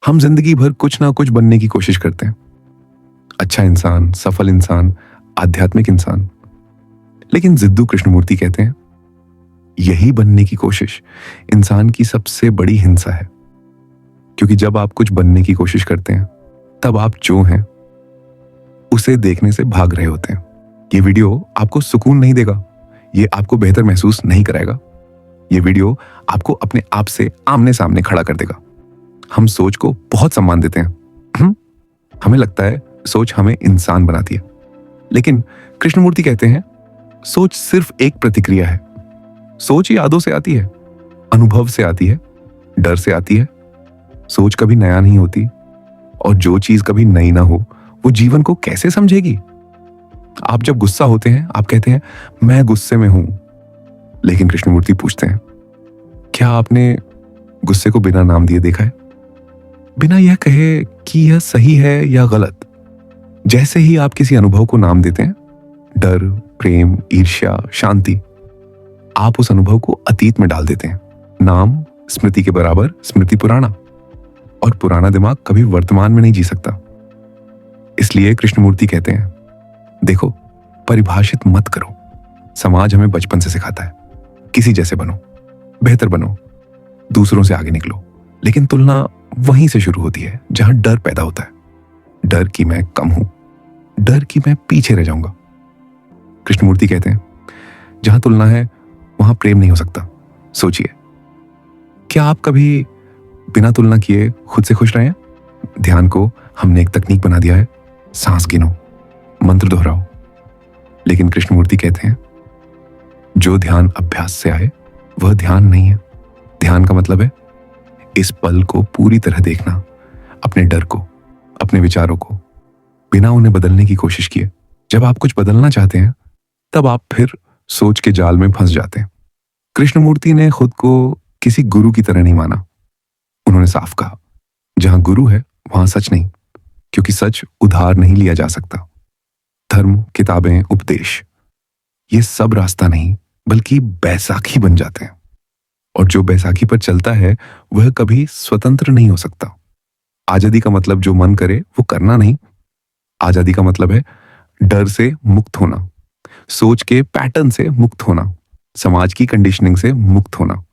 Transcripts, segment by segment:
हम जिंदगी भर कुछ ना कुछ बनने की कोशिश करते हैं। अच्छा इंसान, सफल इंसान, आध्यात्मिक इंसान। लेकिन जिद्दू कृष्णमूर्ति कहते हैं यही बनने की कोशिश इंसान की सबसे बड़ी हिंसा है। क्योंकि जब आप कुछ बनने की कोशिश करते हैं तब आप जो हैं उसे देखने से भाग रहे होते हैं। ये वीडियो आपको सुकून नहीं देगा, ये आपको बेहतर महसूस नहीं कराएगा। ये वीडियो आपको अपने आप से आमने सामने खड़ा कर देगा। हम सोच को बहुत सम्मान देते हैं। हमें लगता है सोच हमें इंसान बनाती है। लेकिन कृष्णमूर्ति कहते हैं सोच सिर्फ एक प्रतिक्रिया है। सोच यादों से आती है, अनुभव से आती है, डर से आती है। सोच कभी नया नहीं होती, और जो चीज कभी नई ना हो वो जीवन को कैसे समझेगी। आप जब गुस्सा होते हैं आप कहते हैं मैं गुस्से में हूं। लेकिन कृष्णमूर्ति पूछते हैं क्या आपने गुस्से को बिना नाम दिए देखा है, बिना यह कहे कि यह सही है या गलत। जैसे ही आप किसी अनुभव को नाम देते हैं, डर, प्रेम, ईर्ष्या, शांति, आप उस अनुभव को अतीत में डाल देते हैं। नाम स्मृति के बराबर, स्मृति पुराना, और पुराना दिमाग कभी वर्तमान में नहीं जी सकता। इसलिए कृष्णमूर्ति कहते हैं देखो, परिभाषित मत करो। समाज हमें बचपन से सिखाता है किसी जैसे बनो, बेहतर बनो, दूसरों से आगे निकलो। लेकिन तुलना वहीं से शुरू होती है जहां डर पैदा होता है। डर कि मैं कम हूं, डर कि मैं पीछे रह जाऊंगा। कृष्णमूर्ति कहते हैं जहां तुलना है वहां प्रेम नहीं हो सकता। सोचिए, क्या आप कभी बिना तुलना किए खुद से खुश रहे हैं? ध्यान को हमने एक तकनीक बना दिया है। सांस गिनो, मंत्र दोहराओ। लेकिन कृष्णमूर्ति कहते हैं जो ध्यान अभ्यास से आए वह ध्यान नहीं है। ध्यान का मतलब है इस पल को पूरी तरह देखना, अपने डर को, अपने विचारों को, बिना उन्हें बदलने की कोशिश किए। जब आप कुछ बदलना चाहते हैं तब आप फिर सोच के जाल में फंस जाते हैं। कृष्णमूर्ति ने खुद को किसी गुरु की तरह नहीं माना। उन्होंने साफ कहा जहां गुरु है वहां सच नहीं, क्योंकि सच उधार नहीं लिया जा सकता। धर्म, किताबें, उपदेश, ये सब रास्ता नहीं बल्कि बैसाखी बन जाते हैं। और जो बैसाखी पर चलता है वह कभी स्वतंत्र नहीं हो सकता। आजादी का मतलब जो मन करे वो करना नहीं। आजादी का मतलब है डर से मुक्त होना, सोच के पैटर्न से मुक्त होना, समाज की कंडीशनिंग से मुक्त होना।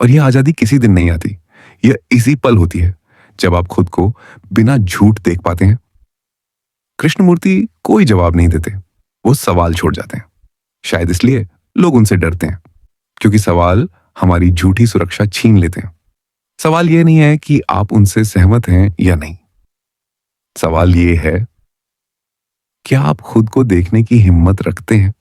और यह आजादी किसी दिन नहीं आती, यह इसी पल होती है जब आप खुद को बिना झूठ देख पाते हैं। कृष्णमूर्ति कोई जवाब नहीं देते, वो सवाल छोड़ जाते हैं। शायद इसलिए लोग उनसे डरते हैं, क्योंकि सवाल हमारी झूठी सुरक्षा छीन लेते हैं। सवाल यह नहीं है कि आप उनसे सहमत हैं या नहीं। सवाल यह है क्या आप खुद को देखने की हिम्मत रखते हैं?